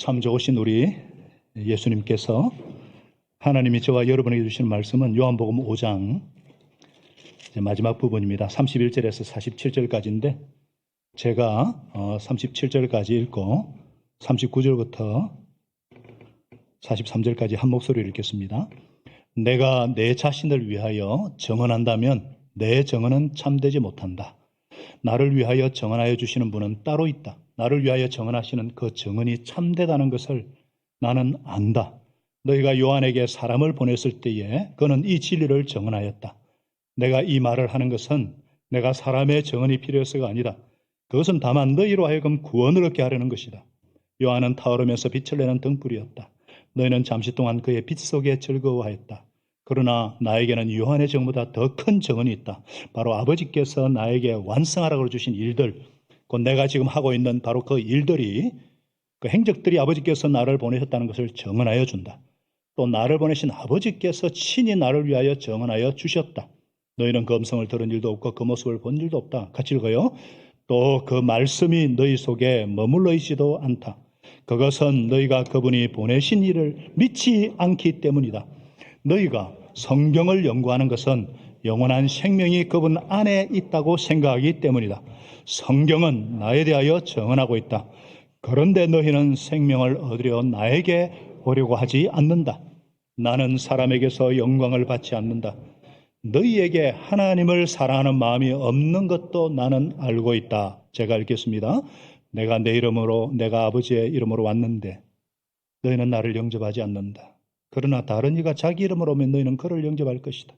참 좋으신 우리 예수님께서 하나님이 저와 여러분에게 주시는 말씀은 요한복음 5장 마지막 부분입니다. 31절에서 47절까지인데 제가 37절까지 읽고 39절부터 43절까지 한 목소리를 읽겠습니다. 내가 내 자신을 위하여 정언한다면 내 정언은 참되지 못한다. 나를 위하여 정언하여 주시는 분은 따로 있다. 나를 위하여 정언하시는 그 정언이 참되다는 것을 나는 안다. 너희가 요한에게 사람을 보냈을 때에 그는 이 진리를 정언하였다. 내가 이 말을 하는 것은 내가 사람의 정언이 필요해서가 아니다. 그것은 다만 너희로 하여금 구원을 얻게 하려는 것이다. 요한은 타오르면서 빛을 내는 등불이었다. 너희는 잠시 동안 그의 빛 속에 즐거워하였다. 그러나 나에게는 요한의 정보다 더 큰 정언이 있다. 바로 아버지께서 나에게 완성하라고 주신 일들, 곧 내가 지금 하고 있는 바로 그 일들이, 그 행적들이 아버지께서 나를 보내셨다는 것을 정언하여 준다. 또 나를 보내신 아버지께서 친히 나를 위하여 정언하여 주셨다. 너희는 그 음성을 들은 일도 없고 그 모습을 본 일도 없다. 같이 읽어요. 또 그 말씀이 너희 속에 머물러 있지도 않다. 그것은 너희가 그분이 보내신 일을 믿지 않기 때문이다. 너희가 성경을 연구하는 것은 영원한 생명이 그분 안에 있다고 생각하기 때문이다. 성경은 나에 대하여 정언하고 있다. 그런데 너희는 생명을 얻으려 나에게 오려고 하지 않는다. 나는 사람에게서 영광을 받지 않는다. 너희에게 하나님을 사랑하는 마음이 없는 것도 나는 알고 있다. 제가 읽겠습니다. 내가 내 이름으로, 내가 아버지의 이름으로 왔는데 너희는 나를 영접하지 않는다. 그러나 다른 이가 자기 이름으로 오면 너희는 그를 영접할 것이다.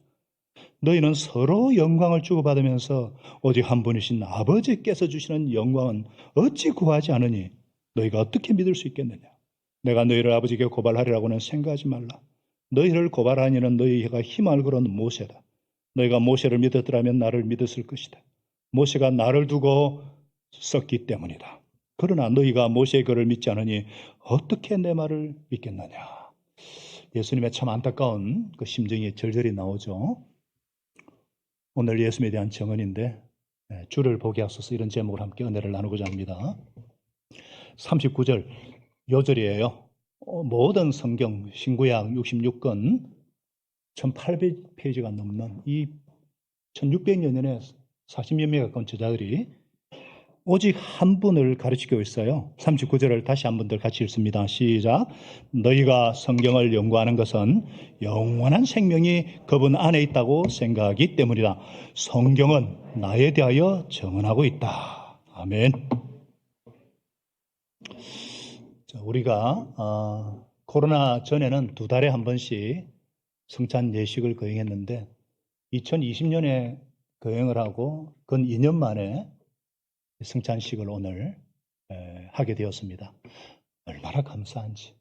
너희는 서로 영광을 주고받으면서 오직 한 분이신 아버지께서 주시는 영광은 어찌 구하지 않으니 너희가 어떻게 믿을 수 있겠느냐. 내가 너희를 아버지께 고발하리라고는 생각하지 말라. 너희를 고발하니는 너희가 힘을 거는 모세다. 너희가 모세를 믿었더라면 나를 믿었을 것이다. 모세가 나를 두고 썼기 때문이다. 그러나 너희가 모세의 글을 믿지 않으니 어떻게 내 말을 믿겠느냐. 예수님의 참 안타까운 그 심정이 절절히 나오죠. 오늘 예수님에 대한 정언인데 주를 보게 하소서, 이런 제목으로 함께 은혜를 나누고자 합니다. 39절 요절이에요. 모든 성경 신구약 66권 1800페이지가 넘는 이 1600년에 40여 명에 가까운 저자들이 오직 한 분을 가르치고 있어요. 39절을 다시 한 번 더 같이 읽습니다. 시작. 너희가 성경을 연구하는 것은 영원한 생명이 그분 안에 있다고 생각하기 때문이다. 성경은 나에 대하여 정언하고 있다. 아멘. 자, 우리가 코로나 전에는 2달에 한 번씩 성찬 예식을 거행했는데 2020년에 거행을 하고 근 2년 만에 성찬식을 오늘 하게 되었습니다. 얼마나 감사한지.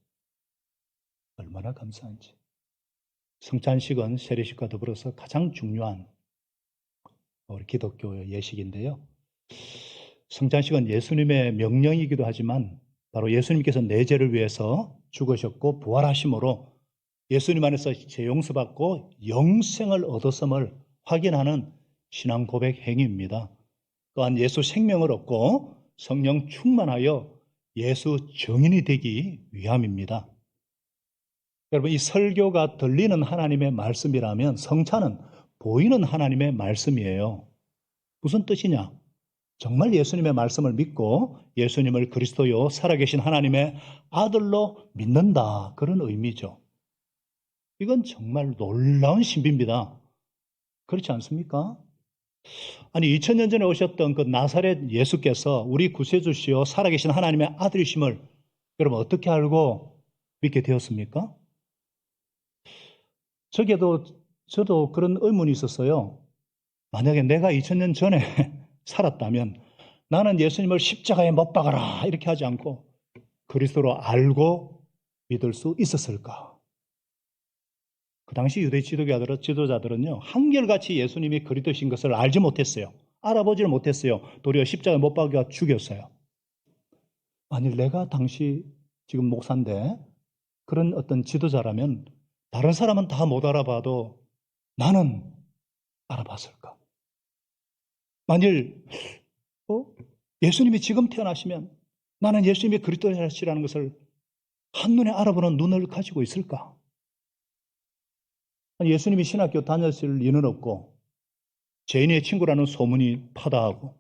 성찬식은 세례식과 더불어서 가장 중요한 우리 기독교 예식인데요. 성찬식은 예수님의 명령이기도 하지만 바로 예수님께서 내 죄를 위해서 죽으셨고 부활하심으로 예수님 안에서 죄 용서받고 영생을 얻었음을 확인하는 신앙 고백 행위입니다. 또한 예수 생명을 얻고 성령 충만하여 예수 증인이 되기 위함입니다. 여러분, 이 설교가 들리는 하나님의 말씀이라면 성찬은 보이는 하나님의 말씀이에요. 무슨 뜻이냐? 정말 예수님의 말씀을 믿고 예수님을 그리스도요 살아계신 하나님의 아들로 믿는다, 그런 의미죠. 이건 정말 놀라운 신비입니다. 그렇지 않습니까? 아니 2000년 전에 오셨던 그 나사렛 예수께서 우리 구세주시요 살아계신 하나님의 아들이심을 여러분 어떻게 알고 믿게 되었습니까? 저도 그런 의문이 있었어요. 만약에 내가 2000년 전에 살았다면 나는 예수님을 십자가에 못 박아라 이렇게 하지 않고 그리스도로 알고 믿을 수 있었을까? 그 당시 유대 지도자들은요, 한결같이 예수님이 그리스도신 것을 알지 못했어요. 알아보지를 못했어요. 도리어 십자가에 못 박아 죽였어요. 만일 내가 당시 지금 목사인데 그런 어떤 지도자라면 다른 사람은 다 못 알아봐도 나는 알아봤을까? 만일 예수님이 지금 태어나시면 나는 예수님이 그리스도시라는 것을 한눈에 알아보는 눈을 가지고 있을까? 예수님이 신학교 다녔을 리는 없고 죄인의 친구라는 소문이 파다하고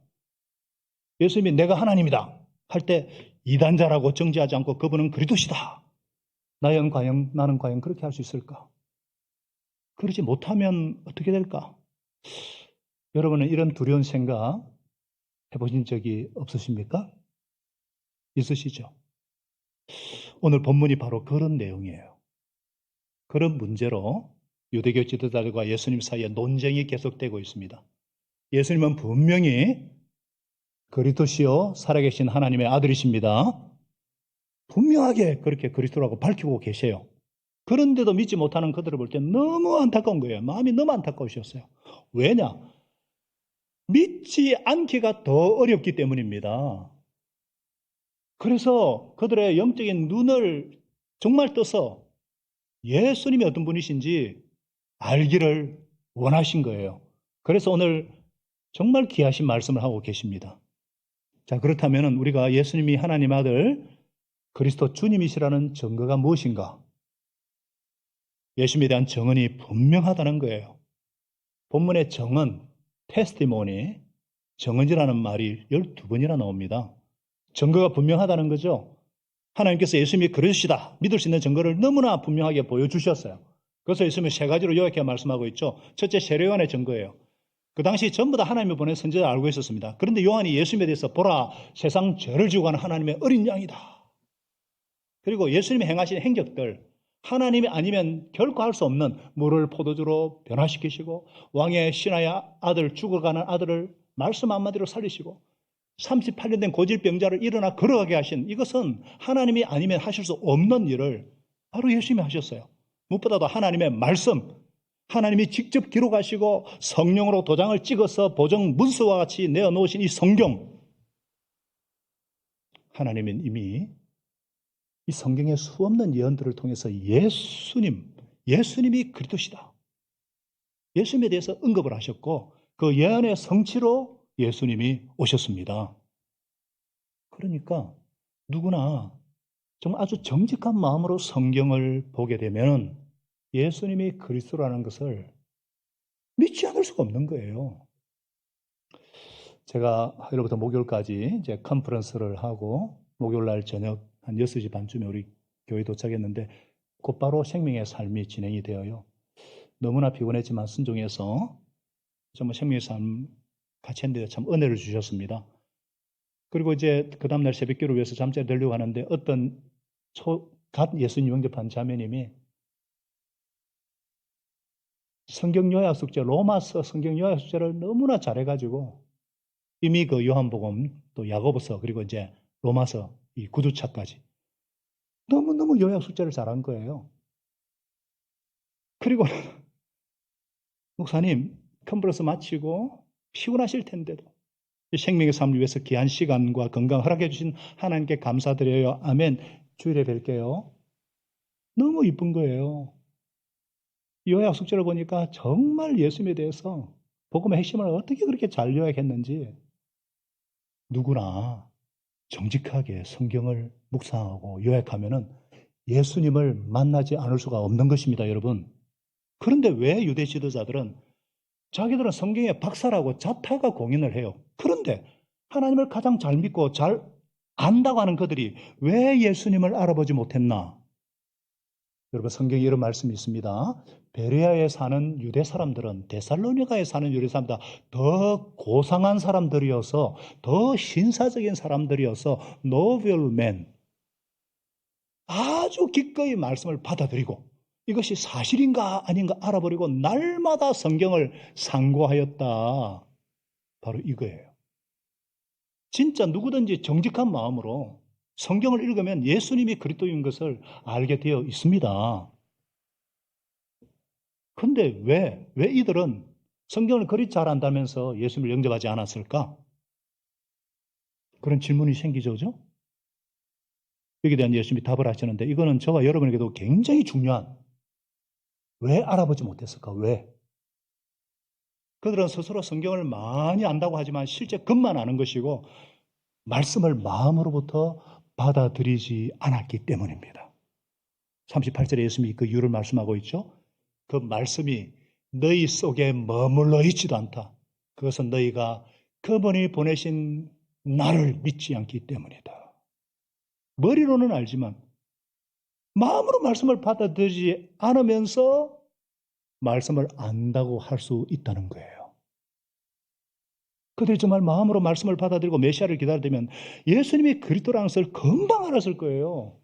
예수님이 내가 하나님이다 할 때 이단자라고 정지하지 않고 그분은 그리스도시다. 나는 과연 그렇게 할 수 있을까? 그러지 못하면 어떻게 될까? 여러분은 이런 두려운 생각 해보신 적이 없으십니까? 있으시죠? 오늘 본문이 바로 그런 내용이에요. 그런 문제로 유대교 지도자들과 예수님 사이에 논쟁이 계속되고 있습니다. 예수님은 분명히 그리스도시요 살아계신 하나님의 아들이십니다. 분명하게 그렇게 그리스도라고 밝히고 계세요. 그런데도 믿지 못하는 그들을 볼 때 너무 안타까운 거예요. 마음이 너무 안타까우셨어요. 왜냐? 믿지 않기가 더 어렵기 때문입니다. 그래서 그들의 영적인 눈을 정말 떠서 예수님이 어떤 분이신지 알기를 원하신 거예요. 그래서 오늘 정말 귀하신 말씀을 하고 계십니다. 자, 그렇다면 우리가 예수님이 하나님 아들 그리스도 주님이시라는 증거가 무엇인가? 예수님에 대한 증언이 분명하다는 거예요. 본문의 증언, 테스티모니, 증언이라는 말이 12번이나 나옵니다. 증거가 분명하다는 거죠. 하나님께서 예수님이 그러시다 믿을 수 있는 증거를 너무나 분명하게 보여주셨어요. 그래서 예수님이 세 가지로 요약해 말씀하고 있죠. 첫째, 세례요한의 증거예요. 그 당시 전부 다 하나님이 보낸 선지자를 알고 있었습니다. 그런데 요한이 예수님에 대해서 보라, 세상 죄를 지고 가는 하나님의 어린 양이다. 그리고 예수님이 행하신 행적들, 하나님이 아니면 결코 할 수 없는 물을 포도주로 변화시키시고 왕의 신하의 아들, 죽어가는 아들을 말씀 한마디로 살리시고 38년 된 고질병자를 일어나 걸어가게 하신, 이것은 하나님이 아니면 하실 수 없는 일을 바로 예수님이 하셨어요. 무엇보다도 하나님의 말씀, 하나님이 직접 기록하시고 성령으로 도장을 찍어서 보정 문서와 같이 내어놓으신 이 성경, 하나님은 이미 이 성경의 수없는 예언들을 통해서 예수님이 그리스도시다, 예수님에 대해서 언급을 하셨고 그 예언의 성취로 예수님이 오셨습니다. 그러니까 누구나 정말 아주 정직한 마음으로 성경을 보게 되면 예수님이 그리스도라는 것을 믿지 않을 수가 없는 거예요. 제가 화요일부터 목요일까지 이제 컨퍼런스를 하고 목요일 날 저녁 한 6시 반쯤에 우리 교회 도착했는데 곧바로 생명의 삶이 진행이 되어요. 너무나 피곤했지만 순종해서 정말 생명의 삶 같이 했는데 참 은혜를 주셨습니다. 그리고 이제 그 다음날 새벽기도를 위해서 잠자리 들려고 하는데 어떤 갓 예수님 영접한 자매님이 성경 요약 숙제, 로마서 성경 요약 숙제를 너무나 잘해가지고 이미 그 요한복음 또 야고보서 그리고 이제 로마서 이 구두차까지 너무너무 요약 숙제를 잘한 거예요. 그리고 목사님 컨퍼런스 마치고 피곤하실 텐데도 생명의 삶을 위해서 귀한 시간과 건강 허락해 주신 하나님께 감사드려요. 아멘. 주일에 뵐게요. 너무 이쁜 거예요. 요약 숙제를 보니까 정말 예수님에 대해서 복음의 핵심을 어떻게 그렇게 잘 요약했는지 누구나 정직하게 성경을 묵상하고 요약하면은 예수님을 만나지 않을 수가 없는 것입니다, 여러분. 그런데 왜 유대 지도자들은 자기들은 성경의 박사라고 자타가 공인을 해요. 그런데 하나님을 가장 잘 믿고 잘 안다고 하는 그들이 왜 예수님을 알아보지 못했나? 여러분, 성경에 이런 말씀이 있습니다. 베레아에 사는 유대 사람들은 데살로니가에 사는 유대 사람보다 더 고상한 사람들이어서, 더 신사적인 사람들이어서 noblemen, 아주 기꺼이 말씀을 받아들이고 이것이 사실인가 아닌가 알아버리고 날마다 성경을 상고하였다. 바로 이거예요. 진짜 누구든지 정직한 마음으로 성경을 읽으면 예수님이 그리스도인 것을 알게 되어 있습니다. 그런데 왜 이들은 성경을 그리 잘 안다면서 예수님을 영접하지 않았을까? 그런 질문이 생기죠. 여기에 대한 예수님이 답을 하시는데 이거는 저와 여러분에게도 굉장히 중요한, 왜 알아보지 못했을까? 왜? 그들은 스스로 성경을 많이 안다고 하지만 실제 겉만 아는 것이고 말씀을 마음으로부터 받아들이지 않았기 때문입니다. 38절에 예수님이 그 이유를 말씀하고 있죠. 그 말씀이 너희 속에 머물러 있지도 않다. 그것은 너희가 그분이 보내신 나를 믿지 않기 때문이다. 머리로는 알지만 마음으로 말씀을 받아들이지 않으면서 말씀을 안다고 할 수 있다는 거예요. 그들이 정말 마음으로 말씀을 받아들이고 메시아를 기다리면 예수님이 그리스도라는 것을 금방 알았을 거예요.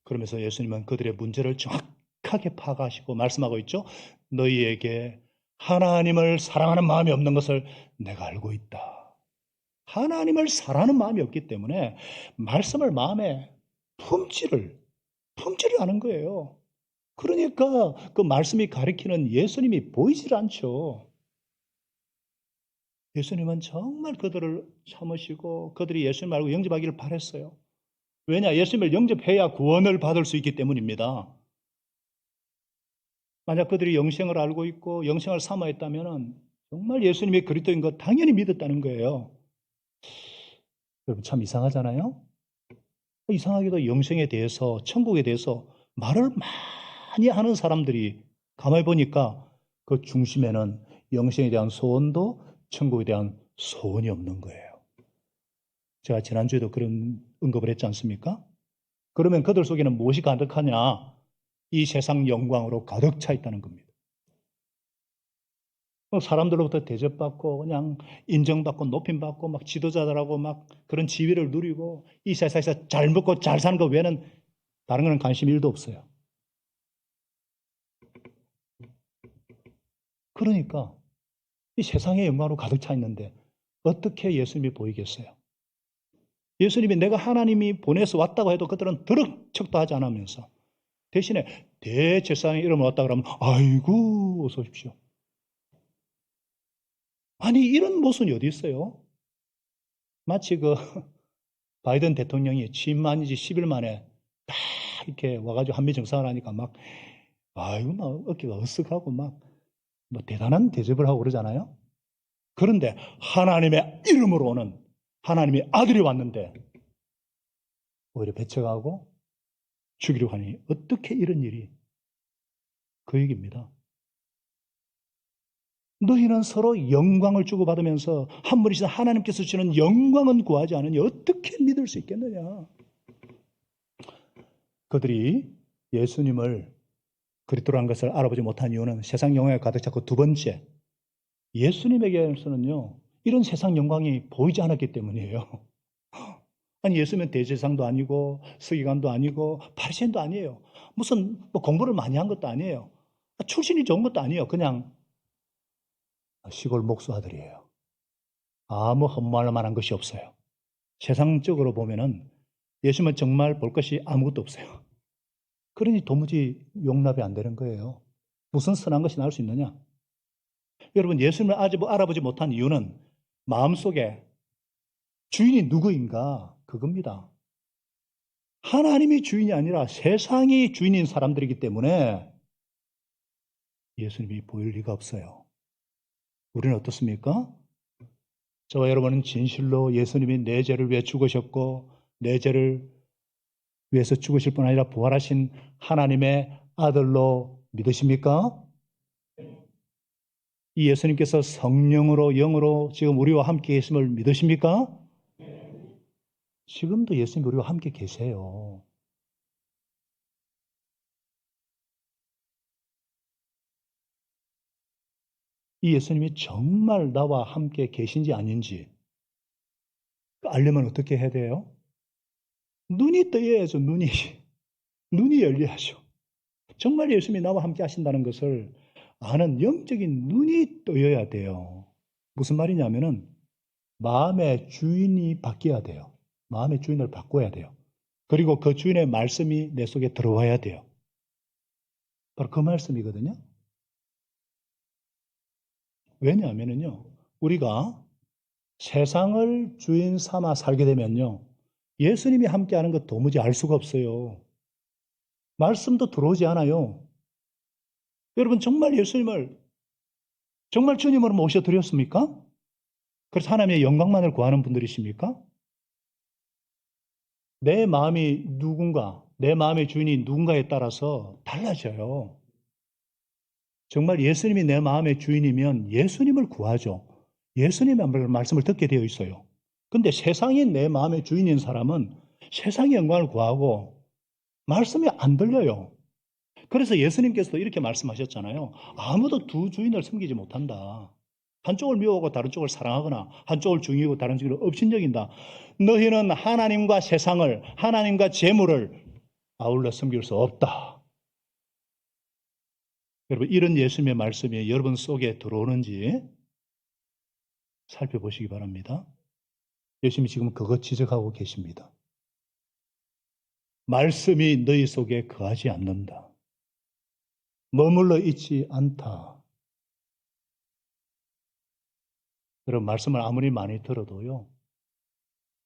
그러면서 예수님은 그들의 문제를 정확하게 파악하시고 말씀하고 있죠. 너희에게 하나님을 사랑하는 마음이 없는 것을 내가 알고 있다. 하나님을 사랑하는 마음이 없기 때문에 말씀을 마음에 품지를 않은 거예요. 그러니까 그 말씀이 가리키는 예수님이 보이질 않죠. 예수님은 정말 그들을 참으시고 그들이 예수님 알고 영접하기를 바랬어요. 왜냐? 예수님을 영접해야 구원을 받을 수 있기 때문입니다. 만약 그들이 영생을 알고 있고 영생을 사모했다면 정말 예수님이 그리스도인 것 당연히 믿었다는 거예요. 여러분 참 이상하잖아요? 이상하게도 영생에 대해서 천국에 대해서 말을 많이 하는 사람들이 가만히 보니까 그 중심에는 영생에 대한 소원도 천국에 대한 소원이 없는 거예요. 제가 지난주에도 그런 언급을 했지 않습니까? 그러면 그들 속에는 무엇이 가득하냐? 이 세상 영광으로 가득 차 있다는 겁니다. 사람들로부터 대접받고 그냥 인정받고 높임받고 막 지도자들하고 막 그런 지위를 누리고 이 세상에서 잘 먹고 잘 사는 것 외에는 다른 거는 관심 1도 없어요. 그러니까 이 세상의 영광으로 가득 차 있는데 어떻게 예수님이 보이겠어요? 예수님이 내가 하나님이 보내서 왔다고 해도 그들은 드럭 척도 하지 않으면서 대신에 대제사장의 이름을 왔다 그러면 아이고 어서 오십시오. 아니 이런 모순이 어디 있어요? 마치 그 바이든 대통령이 취임한 지 10일 만에 딱 이렇게 와가지고 한미 정상을 하니까 막 아이고 막 어깨가 으쓱하고 막 뭐 대단한 대접을 하고 그러잖아요. 그런데 하나님의 이름으로 오는 하나님의 아들이 왔는데 오히려 배척하고 죽이려고 하니 어떻게 이런 일이 그 얘기입니다. 너희는 서로 영광을 주고받으면서 한 분이신 하나님께서 주시는 영광은 구하지 않으니 어떻게 믿을 수 있겠느냐. 그들이 예수님을 그리스도라는 것을 알아보지 못한 이유는 세상 영광에 가득 찼고 두 번째 예수님에게서는요 이런 세상 영광이 보이지 않았기 때문이에요. 아니 예수님은 대제사장도 아니고 서기관도 아니고 바리새인도 아니에요. 무슨 뭐 공부를 많이 한 것도 아니에요. 출신이 좋은 것도 아니에요. 그냥 시골 목수 아들이에요. 아무 흠모할 만한 것이 없어요. 세상적으로 보면은 예수님은 정말 볼 것이 아무것도 없어요. 그러니 도무지 용납이 안 되는 거예요. 무슨 선한 것이 나올 수 있느냐? 여러분 예수님을 아직 알아보지 못한 이유는 마음속에 주인이 누구인가 그겁니다. 하나님이 주인이 아니라 세상이 주인인 사람들이기 때문에 예수님이 보일 리가 없어요. 우리는 어떻습니까? 저와 여러분은 진실로 예수님이 내 죄를 위해 죽으셨고 내 죄를 위해서 죽으실 뿐 아니라 부활하신 하나님의 아들로 믿으십니까? 이 예수님께서 성령으로 영으로 지금 우리와 함께 계심을 믿으십니까? 지금도 예수님 우리와 함께 계세요. 이 예수님이 정말 나와 함께 계신지 아닌지 알려면 어떻게 해야 돼요? 눈이 떠야죠. 눈이 열려야죠. 정말 예수님이 나와 함께 하신다는 것을 아는 영적인 눈이 떠야 돼요. 무슨 말이냐면은 마음의 주인이 바뀌어야 돼요. 마음의 주인을 바꿔야 돼요. 그리고 그 주인의 말씀이 내 속에 들어와야 돼요. 바로 그 말씀이거든요. 왜냐하면요, 우리가 세상을 주인 삼아 살게 되면요, 예수님이 함께하는 것 도무지 알 수가 없어요. 말씀도 들어오지 않아요. 여러분 정말 예수님을 정말 주님으로 모셔드렸습니까? 그래서 하나님의 영광만을 구하는 분들이십니까? 내 마음이 누군가, 내 마음의 주인이 누군가에 따라서 달라져요. 정말 예수님이 내 마음의 주인이면 예수님을 구하죠. 예수님의 말씀을 듣게 되어 있어요. 근데 세상이 내 마음의 주인인 사람은 세상의 영광을 구하고 말씀이 안 들려요. 그래서 예수님께서도 이렇게 말씀하셨잖아요. 아무도 두 주인을 섬기지 못한다. 한쪽을 미워하고 다른 쪽을 사랑하거나 한쪽을 중요하고 다른 쪽을 업신여긴다. 너희는 하나님과 세상을, 하나님과 재물을 아울러 섬길 수 없다. 여러분, 이런 예수님의 말씀이 여러분 속에 들어오는지 살펴보시기 바랍니다. 예수님이 지금 그것 지적하고 계십니다. 말씀이 너희 속에 거하지 않는다. 머물러 있지 않다. 여러분, 말씀을 아무리 많이 들어도요,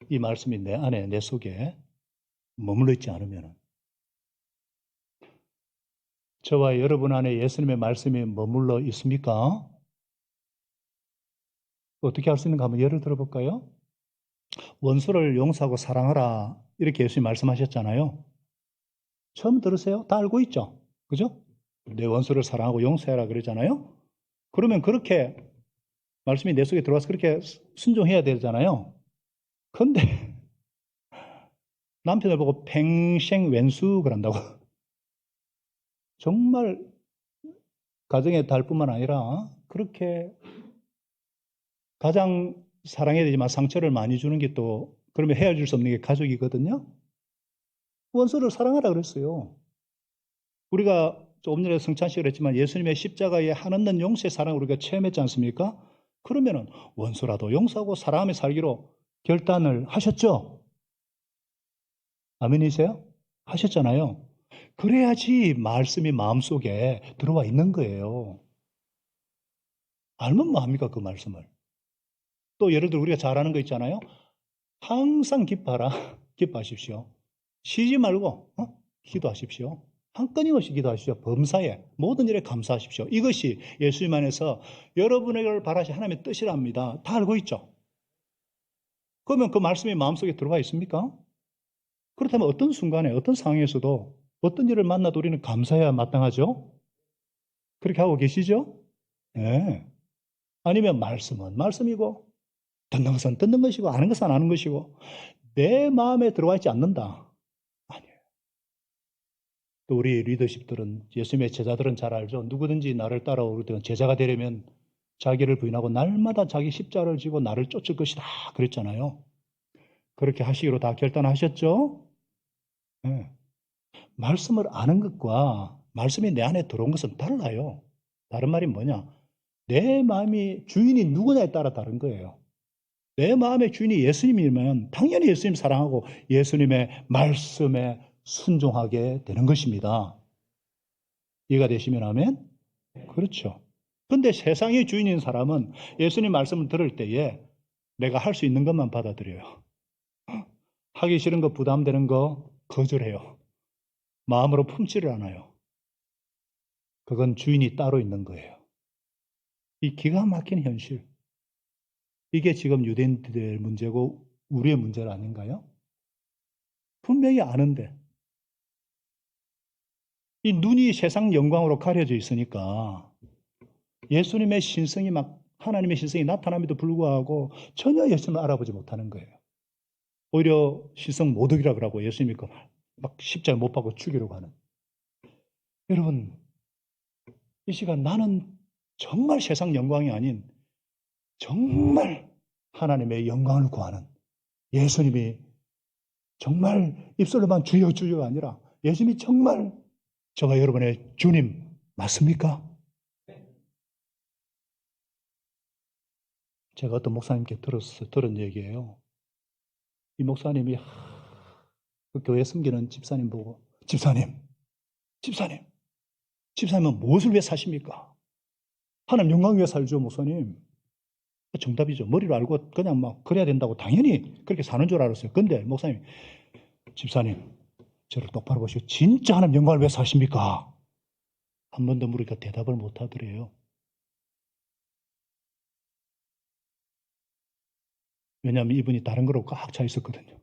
이 말씀이 내 안에, 내 속에 머물러 있지 않으면, 저와 여러분 안에 예수님의 말씀이 머물러 있습니까? 어떻게 할 수 있는가 한번 예를 들어볼까요? 원수를 용서하고 사랑하라, 이렇게 예수님 말씀하셨잖아요. 처음 들으세요? 다 알고 있죠? 그죠? 내 원수를 사랑하고 용서해라 그러잖아요. 그러면 그렇게 말씀이 내 속에 들어와서 그렇게 순종해야 되잖아요. 근데 남편을 보고 팽생 왼수 그런다고. 정말 가정의 달뿐만 아니라 그렇게 가장 사랑해야 되지만 상처를 많이 주는 게 또 그러면 헤어질 수 없는 게 가족이거든요. 원수를 사랑하라 그랬어요. 우리가 조금 전에 성찬 씨가 그랬지만 예수님의 십자가의 한없는 용서의 사랑을 우리가 체험했지 않습니까? 그러면은 원수라도 용서하고 사랑하며 살기로 결단을 하셨죠? 아멘이세요? 하셨잖아요. 그래야지 말씀이 마음속에 들어와 있는 거예요. 알면 뭐합니까, 그 말씀을. 또 예를 들어 우리가 잘 아는 거 있잖아요. 항상 기뻐하라. 기뻐하십시오. 쉬지 말고 기도하십시오. 한 끊임없이 기도하십시오. 범사에 모든 일에 감사하십시오. 이것이 예수님 안에서 여러분에게 바라시 하나님의 뜻이랍니다. 다 알고 있죠? 그러면 그 말씀이 마음속에 들어가 있습니까? 그렇다면 어떤 순간에 어떤 상황에서도 어떤 일을 만나도 우리는 감사해야 마땅하죠? 그렇게 하고 계시죠? 네. 아니면 말씀은 말씀이고 듣는 것은 듣는 것이고 아는 것은 아는 것이고 내 마음에 들어와 있지 않는다. 아니에요. 또 우리 리더십들은 예수님의 제자들은 잘 알죠. 누구든지 나를 따라오든 제자가 되려면 자기를 부인하고 날마다 자기 십자가를 지고 나를 쫓을 것이다. 그랬잖아요. 그렇게 하시기로 다 결단하셨죠? 네. 말씀을 아는 것과 말씀이 내 안에 들어온 것은 달라요. 다른 말이 뭐냐? 내 마음이 주인이 누구냐에 따라 다른 거예요. 내 마음의 주인이 예수님이면 당연히 예수님 사랑하고 예수님의 말씀에 순종하게 되는 것입니다. 이해가 되시면 아멘? 그렇죠. 근데 세상의 주인인 사람은 예수님 말씀을 들을 때에 내가 할 수 있는 것만 받아들여요. 하기 싫은 거, 부담되는 거 거절해요. 마음으로 품지를 않아요. 그건 주인이 따로 있는 거예요. 이 기가 막힌 현실. 이게 지금 유대인들의 문제고 우리의 문제는 아닌가요? 분명히 아는데 이 눈이 세상 영광으로 가려져 있으니까 예수님의 신성이 막 하나님의 신성이 나타남에도 불구하고 전혀 예수님을 알아보지 못하는 거예요. 오히려 신성 모독이라 그러고 예수님이 막 십자가 못 박고 죽이려고 하는. 여러분, 이 시간 나는 정말 세상 영광이 아닌 정말 하나님의 영광을 구하는 예수님이 정말 입술로만 주여 주여가 아니라 예수님이 정말 저와 여러분의 주님 맞습니까? 제가 어떤 목사님께 들은 얘기예요. 이 목사님이 그 교회 섬기는 집사님 보고 집사님, 집사님은 무엇을 위해 사십니까? 하나님 영광 위해 살죠, 목사님. 정답이죠. 머리로 알고 그냥 막 그래야 된다고 당연히 그렇게 사는 줄 알았어요. 근데 목사님, 집사님, 저를 똑바로 보시고 진짜 하나님 영광을 위해 사십니까? 한 번 더 물으니까 대답을 못 하더래요. 왜냐하면 이분이 다른 거로 꽉 차 있었거든요.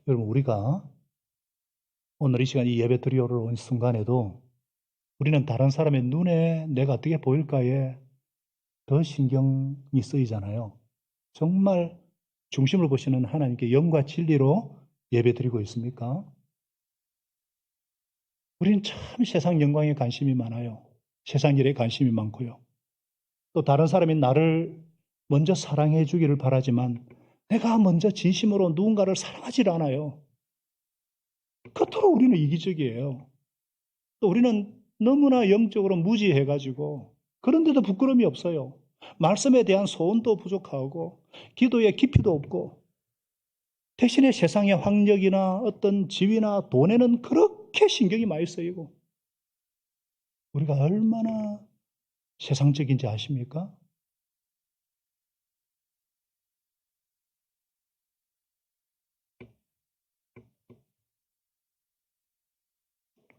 여러분, 우리가 오늘 이 시간 이 예배 드리러 온 순간에도 우리는 다른 사람의 눈에 내가 어떻게 보일까에 더 신경이 쓰이잖아요. 정말 중심을 보시는 하나님께 영과 진리로 예배 드리고 있습니까? 우리는 참 세상 영광에 관심이 많아요. 세상 일에 관심이 많고요. 또 다른 사람이 나를 먼저 사랑해 주기를 바라지만 내가 먼저 진심으로 누군가를 사랑하지 않아요. 그토록 우리는 이기적이에요. 또 우리는 너무나 영적으로 무지해가지고 그런데도 부끄러움이 없어요. 말씀에 대한 소원도 부족하고 기도의 깊이도 없고 대신에 세상의 학력이나 어떤 지위나 돈에는 그렇게 신경이 많이 쓰이고 우리가 얼마나 세상적인지 아십니까?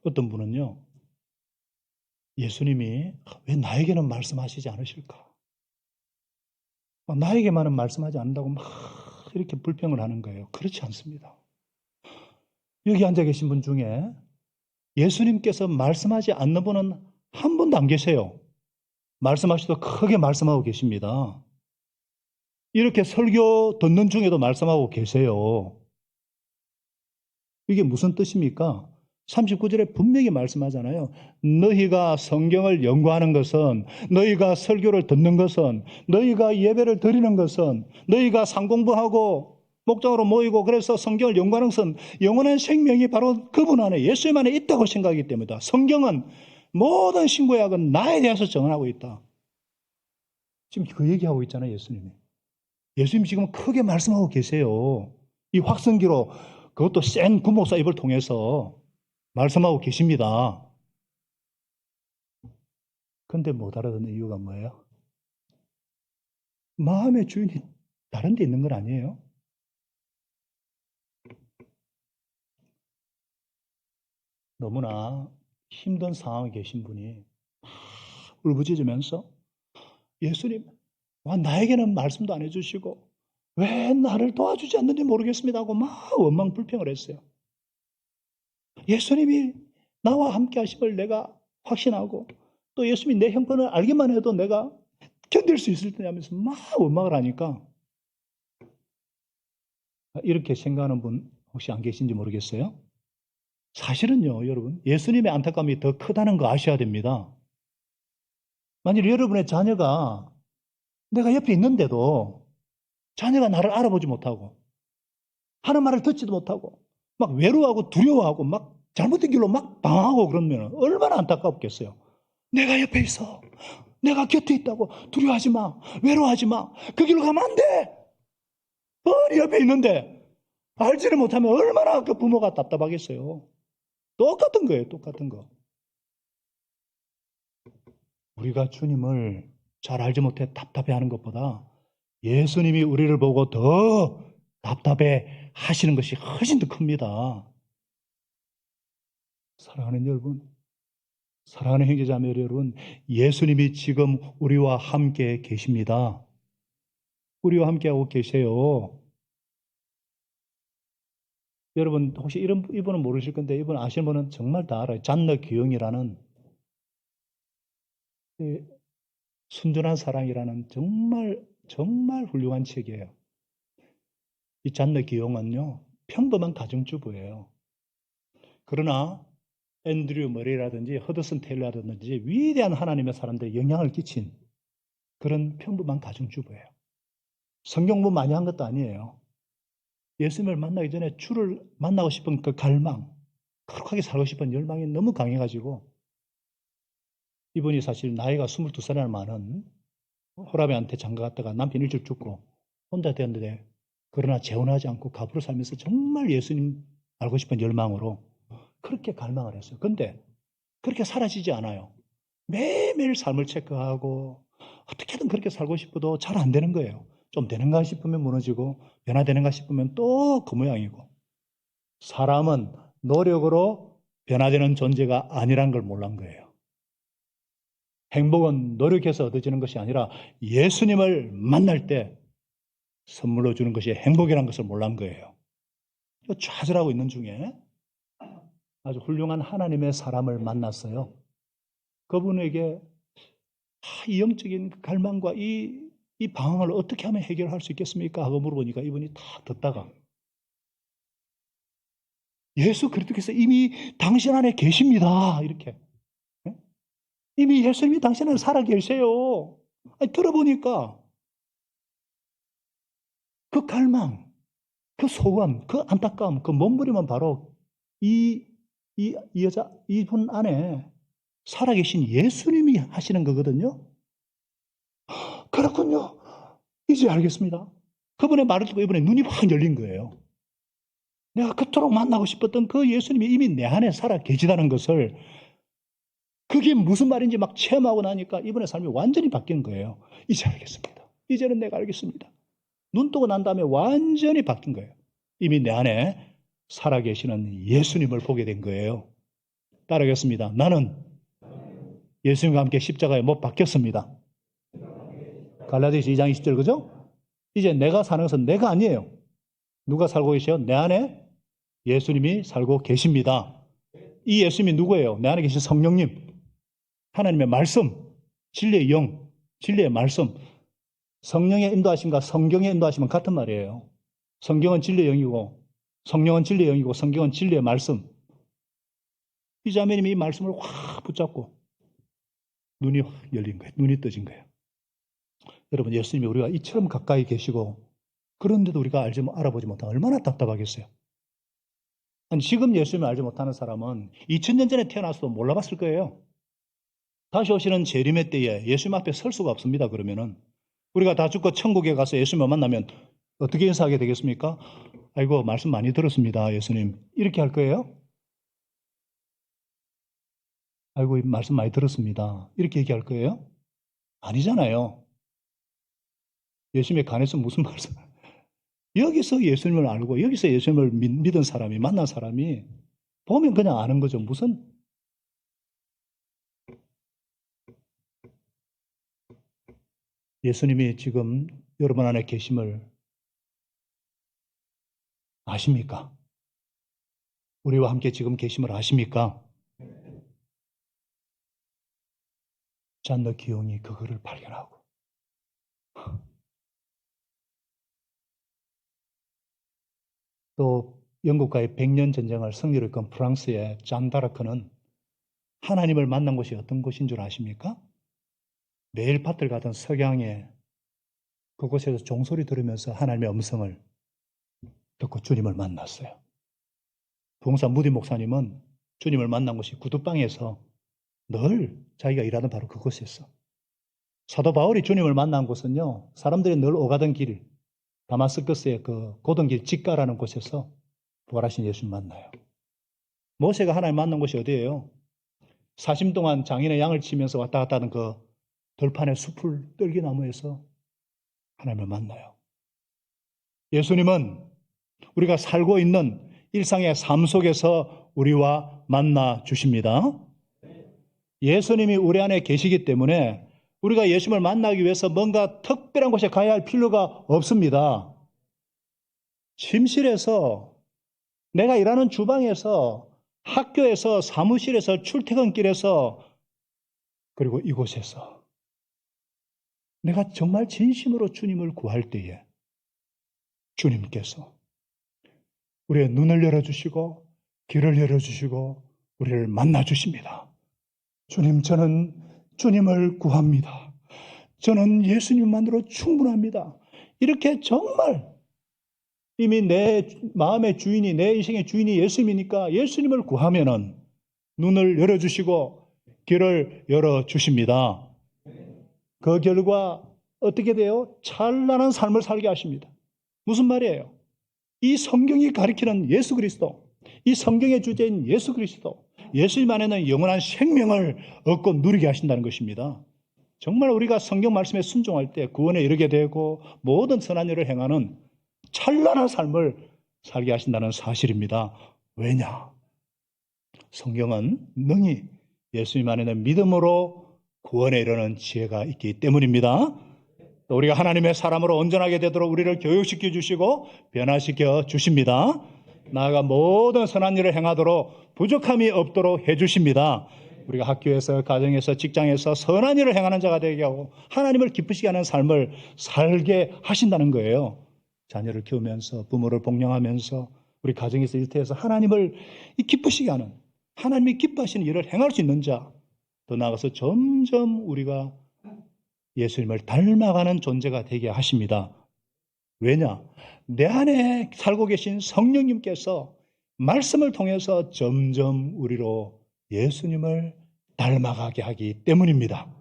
어떤 분은요, 예수님이 왜 나에게는 말씀하시지 않으실까? 나에게만은 말씀하지 않는다고 막 이렇게 불평을 하는 거예요. 그렇지 않습니다. 여기 앉아 계신 분 중에 예수님께서 말씀하지 않는 분은 한 분도 안 계세요. 말씀하시도 크게 말씀하고 계십니다. 이렇게 설교 듣는 중에도 말씀하고 계세요. 이게 무슨 뜻입니까? 39절에 분명히 말씀하잖아요. 너희가 성경을 연구하는 것은, 너희가 설교를 듣는 것은, 너희가 예배를 드리는 것은, 너희가 상공부하고 목장으로 모이고 그래서 성경을 연구하는 것은 영원한 생명이 바로 그분 안에 예수님 안에 있다고 생각하기 때문이다. 성경은 모든 신구약은 나에 대해서 정언하고 있다. 지금 그 얘기하고 있잖아요, 예수님이. 예수님이 지금 크게 말씀하고 계세요. 이 확성기로 그것도 센 구목사 입을 통해서 말씀하고 계십니다. 근데 못 알아듣는 이유가 뭐예요? 마음의 주인이 다른 데 있는 건 아니에요? 너무나 힘든 상황에 계신 분이 울부짖으면서 예수님, 나에게는 말씀도 안 해주시고 왜 나를 도와주지 않는지 모르겠습니다 하고 막 원망 불평을 했어요. 예수님이 나와 함께 하심을 내가 확신하고 또 예수님이 내 형편을 알기만 해도 내가 견딜 수 있을 테냐 하면서 막 원망을 하니까 이렇게 생각하는 분 혹시 안 계신지 모르겠어요? 사실은요, 여러분, 예수님의 안타까움이 더 크다는 거 아셔야 됩니다. 만일 여러분의 자녀가 내가 옆에 있는데도 자녀가 나를 알아보지 못하고 하는 말을 듣지도 못하고 막 외로워하고 두려워하고 막 잘못된 길로 막 방황하고 그러면 얼마나 안타깝겠어요. 내가 옆에 있어. 내가 곁에 있다고. 두려워하지 마. 외로워하지 마. 그 길로 가면 안 돼. 네 옆에 있는데 알지를 못하면 얼마나 그 부모가 답답하겠어요. 똑같은 거예요. 똑같은 거. 우리가 주님을 잘 알지 못해 답답해하는 것보다 예수님이 우리를 보고 더 답답해 하시는 것이 훨씬 더 큽니다. 사랑하는 여러분, 사랑하는 형제자매 여러분, 예수님이 지금 우리와 함께 계십니다. 우리와 함께하고 계세요. 여러분 혹시 이분은 모르실 건데 이분 아시는 분은 정말 다 알아요. 잔너 기용이라는 순전한 사랑이라는 정말 훌륭한 책이에요. 이 잔너 기용은요 평범한 가정주부예요. 그러나 앤드류 머리라든지 허드슨 테일러라든지 위대한 하나님의 사람들에 영향을 끼친 그런 평범한 가정주부예요. 성경 공부 많이 한 것도 아니에요. 예수님을 만나기 전에 주를 만나고 싶은 그 갈망, 거룩하게 살고 싶은 열망이 너무 강해가지고 이분이 사실 나이가 22살이나 많은 호라비한테 장가갔다가 남편 일찍 죽고 혼자 되었는데 그러나 재혼하지 않고 가부로 살면서 정말 예수님 알고 싶은 열망으로 그렇게 갈망을 했어요. 근데 그렇게 사라지지 않아요. 매일매일 삶을 체크하고 어떻게든 그렇게 살고 싶어도 잘 안 되는 거예요. 좀 되는가 싶으면 무너지고 변화되는가 싶으면 또 그 모양이고 사람은 노력으로 변화되는 존재가 아니란 걸 몰란 거예요. 행복은 노력해서 얻어지는 것이 아니라 예수님을 만날 때 선물로 주는 것이 행복이라는 것을 몰란 거예요. 좌절하고 있는 중에 아주 훌륭한 하나님의 사람을 만났어요. 그분에게 이 영적인 갈망과 이 방황을 어떻게 하면 해결할 수 있겠습니까? 하고 물어보니까 이분이 다 듣다가 예수 그리스도께서 이미 당신 안에 계십니다. 이렇게. 이미 예수님이 당신 안에 살아 계세요. 아니, 들어보니까 그 갈망, 그 소원, 그 안타까움, 그 몸부림은 바로 이분 안에 살아계신 예수님이 하시는 거거든요. 그렇군요. 이제 알겠습니다. 그분의 말을 듣고 이번에 눈이 확 열린 거예요. 내가 그토록 만나고 싶었던 그 예수님이 이미 내 안에 살아 계시다는 것을, 그게 무슨 말인지 막 체험하고 나니까 이번에 삶이 완전히 바뀐 거예요. 이제 알겠습니다. 이제는 내가 알겠습니다. 눈 뜨고 난 다음에 완전히 바뀐 거예요. 이미 내 안에 살아계시는 예수님을 보게 된 거예요. 따르겠습니다. 나는 예수님과 함께 십자가에 못 박혔습니다. 갈라디아서 2장 20절, 그죠? 이제 내가 사는 것은 내가 아니에요. 누가 살고 계세요? 내 안에 예수님이 살고 계십니다. 이 예수님이 누구예요? 내 안에 계신 성령님, 하나님의 말씀, 진리의 영, 진리의 말씀. 성령의 인도하심과 성경의 인도하심은 같은 말이에요. 성경은 진리의 영이고 성령은 진리의 영이고 성경은 진리의 말씀. 이 자매님이 이 말씀을 확 붙잡고 눈이 확 열린 거예요. 눈이 떠진 거예요. 여러분, 예수님이 우리가 이처럼 가까이 계시고 그런데도 우리가 알아보지 못하면 얼마나 답답하겠어요. 아니, 지금 예수님을 알지 못하는 사람은 2000년 전에 태어나서도 몰라봤을 거예요. 다시 오시는 재림의 때에 예수님 앞에 설 수가 없습니다. 그러면은 우리가 다 죽고 천국에 가서 예수님을 만나면 어떻게 인사하게 되겠습니까? 아이고, 말씀 많이 들었습니다, 예수님. 이렇게 할 거예요? 아이고, 말씀 많이 들었습니다. 이렇게 얘기할 거예요? 아니잖아요. 예수님의 간에서 무슨 말씀? 여기서 예수님을 알고 여기서 예수님을 믿은 사람이, 만난 사람이 보면 그냥 아는 거죠. 무슨 예수님이 지금 여러분 안에 계심을 아십니까? 우리와 함께 지금 계심을 아십니까? 잔더 기용이 그거를 발견하고 또 영국과의 100년 전쟁을 승리를 이끈 프랑스의 잔 다르크는 하나님을 만난 곳이 어떤 곳인 줄 아십니까? 매일 밭을 가던 석양에 그곳에서 종소리 들으면서 하나님의 음성을 듣고 주님을 만났어요. 부흥사 무디 목사님은 주님을 만난 곳이 구두방에서 늘 자기가 일하던 바로 그곳이었어. 사도 바울이 주님을 만난 곳은요, 사람들이 늘 오가던 길, 다마스커스의 그 고등길 직가라는 곳에서 부활하신 예수님 만나요. 모세가 하나님 만난 곳이 어디예요? 사심 동안 장인의 양을 치면서 왔다 갔다 하는 그 들판의 숲을 떨기나무에서 하나님을 만나요. 예수님은 우리가 살고 있는 일상의 삶 속에서 우리와 만나 주십니다. 예수님이 우리 안에 계시기 때문에 우리가 예수님을 만나기 위해서 뭔가 특별한 곳에 가야 할 필요가 없습니다. 침실에서, 내가 일하는 주방에서, 학교에서, 사무실에서, 출퇴근길에서, 그리고 이곳에서 내가 정말 진심으로 주님을 구할 때에 주님께서 우리의 눈을 열어주시고 길을 열어주시고 우리를 만나주십니다. 주님, 저는 주님을 구합니다. 저는 예수님만으로 충분합니다. 이렇게 정말 이미 내 마음의 주인이, 내 인생의 주인이 예수님이니까 예수님을 구하면은 눈을 열어주시고 길을 열어주십니다. 그 결과 어떻게 돼요? 찬란한 삶을 살게 하십니다. 무슨 말이에요? 이 성경이 가리키는 예수 그리스도, 이 성경의 주제인 예수 그리스도, 예수님 안에는 영원한 생명을 얻고 누리게 하신다는 것입니다. 정말 우리가 성경 말씀에 순종할 때 구원에 이르게 되고 모든 선한 일을 행하는 찬란한 삶을 살게 하신다는 사실입니다. 왜냐? 성경은 능히 예수님 안에는 믿음으로 구원에 이르는 지혜가 있기 때문입니다. 우리가 하나님의 사람으로 온전하게 되도록 우리를 교육시켜 주시고 변화시켜 주십니다. 나아가 모든 선한 일을 행하도록 부족함이 없도록 해주십니다. 우리가 학교에서, 가정에서, 직장에서 선한 일을 행하는 자가 되게 하고 하나님을 기쁘시게 하는 삶을 살게 하신다는 거예요. 자녀를 키우면서, 부모를 복령하면서, 우리 가정에서, 일터에서 하나님을 기쁘시게 하는, 하나님이 기뻐하시는 일을 행할 수 있는 자, 더 나아가서 점점 우리가 예수님을 닮아가는 존재가 되게 하십니다. 왜냐? 내 안에 살고 계신 성령님께서 말씀을 통해서 점점 우리로 예수님을 닮아가게 하기 때문입니다.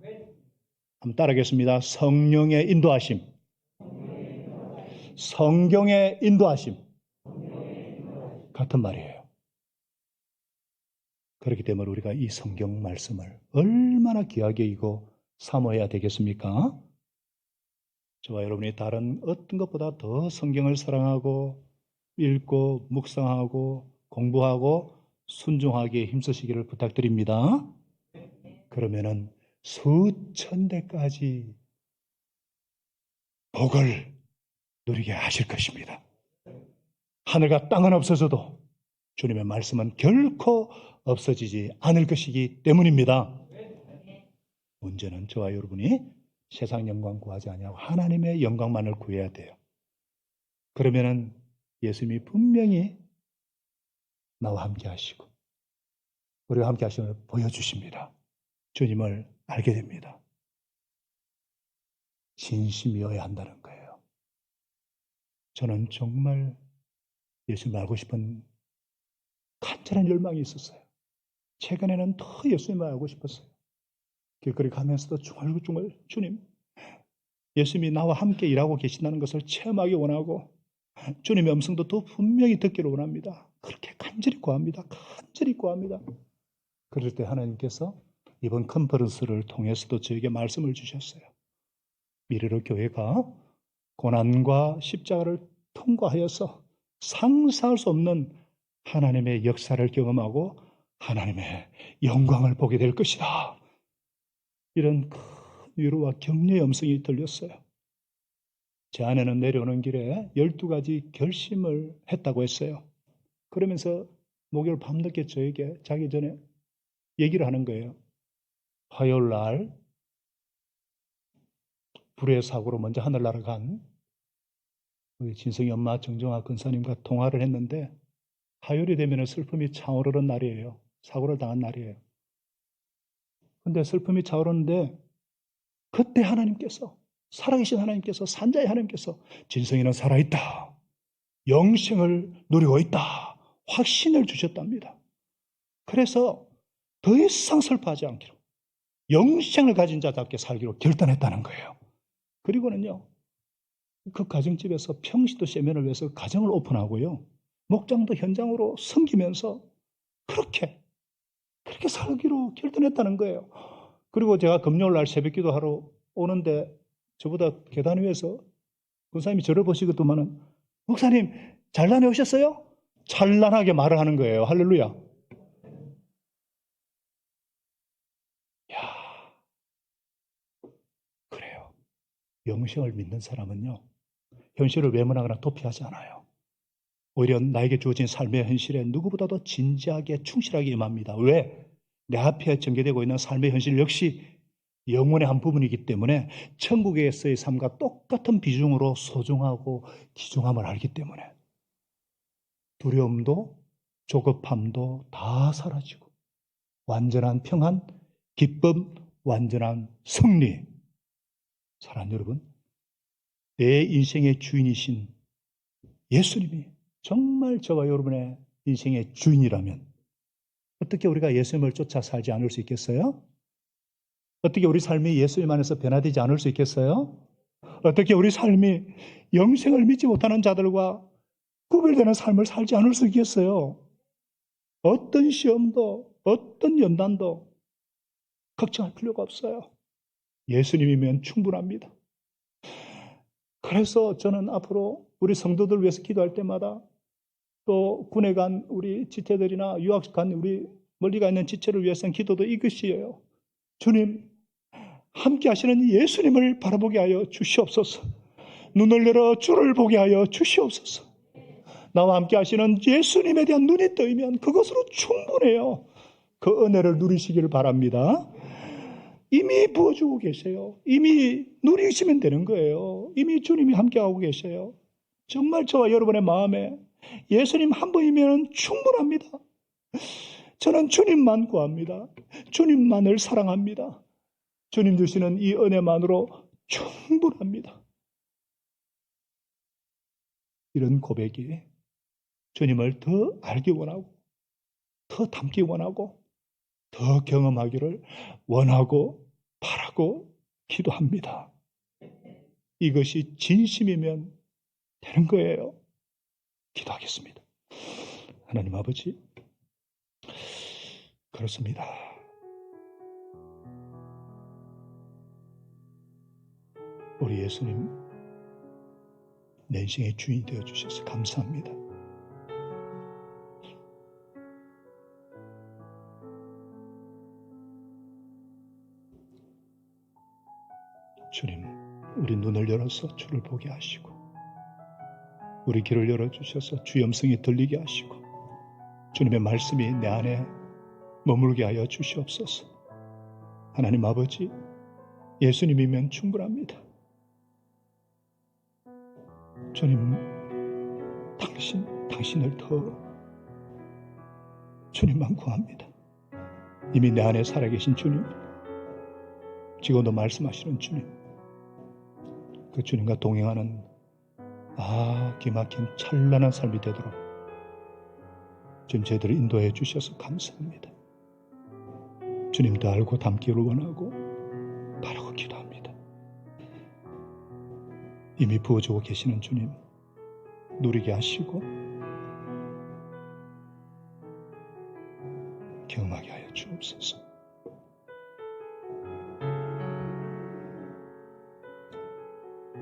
한번 따라하겠습니다. 성령의 인도하심, 성경의 인도하심 같은 말이에요. 그렇기 때문에 우리가 이 성경 말씀을 얼마나 귀하게 여기고 사모해야 되겠습니까? 저와 여러분이 다른 어떤 것보다 더 성경을 사랑하고 읽고 묵상하고 공부하고 순종하기에 힘쓰시기를 부탁드립니다. 그러면은 수천 대까지 복을 누리게 하실 것입니다. 하늘과 땅은 없어져도 주님의 말씀은 결코 없어지지 않을 것이기 때문입니다. 문제는 저와 여러분이 세상 영광 구하지 아니하고 하나님의 영광만을 구해야 돼요. 그러면은 예수님이 분명히 나와 함께 하시고 우리와 함께 하심을 보여주십니다. 주님을 알게 됩니다. 진심이어야 한다는 거예요. 저는 정말 예수님을 알고 싶은 간절한 열망이 있었어요. 최근에는 더 예수님을 알고 싶었어요. 길거리 가면서도 중얼중얼 주님, 예수님이 나와 함께 일하고 계신다는 것을 체험하기 원하고 주님의 음성도 더 분명히 듣기를 원합니다. 그렇게 간절히 구합니다. 간절히 구합니다. 그럴 때 하나님께서 이번 컨퍼런스를 통해서도 저에게 말씀을 주셨어요. 미래로 교회가 고난과 십자가를 통과하여서 상상할 수 없는 하나님의 역사를 경험하고 하나님의 영광을 보게 될 것이다. 이런 큰 위로와 격려의 음성이 들렸어요. 제 아내는 내려오는 길에 12가지 결심을 했다고 했어요. 그러면서 목요일 밤늦게 저에게 자기 전에 얘기를 하는 거예요. 화요일 날 불의 사고로 먼저 하늘 날아간 우리 진성이 엄마 정정아 근사님과 통화를 했는데 화요일이 되면 슬픔이 차오르는 날이에요. 사고를 당한 날이에요. 근데 슬픔이 차오르는데 그때 하나님께서, 살아계신 하나님께서, 산자의 하나님께서 진성이는 살아있다, 영생을 누리고 있다 확신을 주셨답니다. 그래서 더 이상 슬퍼하지 않기로, 영생을 가진 자답게 살기로 결단했다는 거예요. 그리고는요, 그 가정집에서 평시도 세면을 위해서 가정을 오픈하고요, 목장도 현장으로 섬기면서 그렇게 살기로 결단했다는 거예요. 그리고 제가 금요일날 새벽기도 하러 오는데 저보다 계단 위에서 권사님이 저를 보시고도만은 목사님 잘 다녀오셨어요? 찬란하게 말을 하는 거예요. 할렐루야. 야, 그래요. 영생을 믿는 사람은요, 현실을 외면하거나 도피하지 않아요. 오히려 나에게 주어진 삶의 현실에 누구보다도 진지하게 충실하게 임합니다. 왜? 내 앞에 전개되고 있는 삶의 현실 역시 영혼의 한 부분이기 때문에 천국에서의 삶과 똑같은 비중으로 소중하고 귀중함을 알기 때문에 두려움도 조급함도 다 사라지고 완전한 평안, 기쁨, 완전한 승리. 사랑하는 여러분, 내 인생의 주인이신 예수님이 정말 저와 여러분의 인생의 주인이라면 어떻게 우리가 예수님을 쫓아 살지 않을 수 있겠어요? 어떻게 우리 삶이 예수님 안에서 변화되지 않을 수 있겠어요? 어떻게 우리 삶이 영생을 믿지 못하는 자들과 구별되는 삶을 살지 않을 수 있겠어요? 어떤 시험도 어떤 연단도 걱정할 필요가 없어요. 예수님이면 충분합니다. 그래서 저는 앞으로 우리 성도들 위해서 기도할 때마다 또 군에 간 우리 지체들이나 유학 간 우리 멀리 가 있는 지체를 위해서는 기도도 이것이에요. 주님, 함께 하시는 예수님을 바라보게 하여 주시옵소서. 눈을 열어 주를 보게 하여 주시옵소서. 나와 함께 하시는 예수님에 대한 눈이 뜨이면 그것으로 충분해요. 그 은혜를 누리시기를 바랍니다. 이미 부어주고 계세요. 이미 누리시면 되는 거예요. 이미 주님이 함께하고 계세요. 정말 저와 여러분의 마음에 예수님 한 분이면 충분합니다. 저는 주님만 구합니다. 주님만을 사랑합니다. 주님 주시는 이 은혜만으로 충분합니다. 이런 고백이 주님을 더 알기 원하고, 더 닮기 원하고, 더 경험하기를 원하고 바라고 기도합니다. 이것이 진심이면 되는 거예요. 기도하겠습니다. 하나님 아버지, 그렇습니다. 우리 예수님, 내 인생의 주인이 되어주셔서 감사합니다. 주님, 우리 눈을 열어서 주를 보게 하시고, 우리 귀를 열어주셔서 주 음성이 들리게 하시고, 주님의 말씀이 내 안에 머물게 하여 주시옵소서. 하나님 아버지, 예수님이면 충분합니다. 주님, 당신을 더 주님만 구합니다. 이미 내 안에 살아계신 주님, 지금도 말씀하시는 주님, 그 주님과 동행하는 기막힌 찬란한 삶이 되도록 주님 저희들을 인도해 주셔서 감사합니다. 주님도 알고 닮기를 원하고 바라고 기도합니다. 이미 부어주고 계시는 주님 누리게 하시고 경험하게 하여 주옵소서.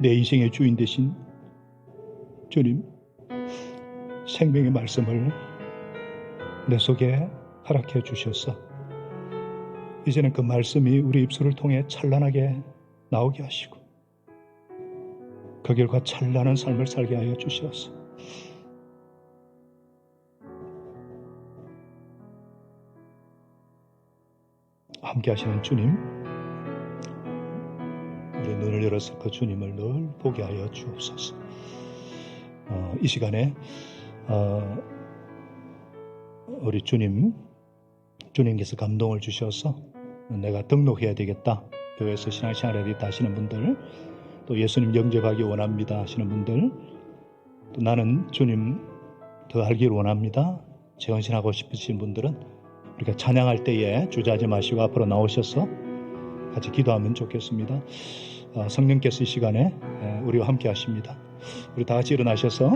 내 인생의 주인 되신 주님, 생명의 말씀을 내 속에 허락해 주셔서 이제는 그 말씀이 우리 입술을 통해 찬란하게 나오게 하시고 그 결과 찬란한 삶을 살게 하여 주셔서 함께 하시는 주님, 우리 눈을 열어서 그 주님을 늘 보게 하여 주옵소서. 이 시간에 우리 주님께서 감동을 주셔서 내가 등록해야 되겠다, 교회에서 신앙생활 해야겠다 하시는 분들, 또 예수님 영접하기 원합니다 하시는 분들, 또 나는 주님 더 알기를 원합니다, 재헌신하고 싶으신 분들은 우리가 찬양할 때에 주저하지 마시고 앞으로 나오셔서 같이 기도하면 좋겠습니다. 성령께서 이 시간에 우리와 함께 하십니다. 우리 다 같이 일어나셔서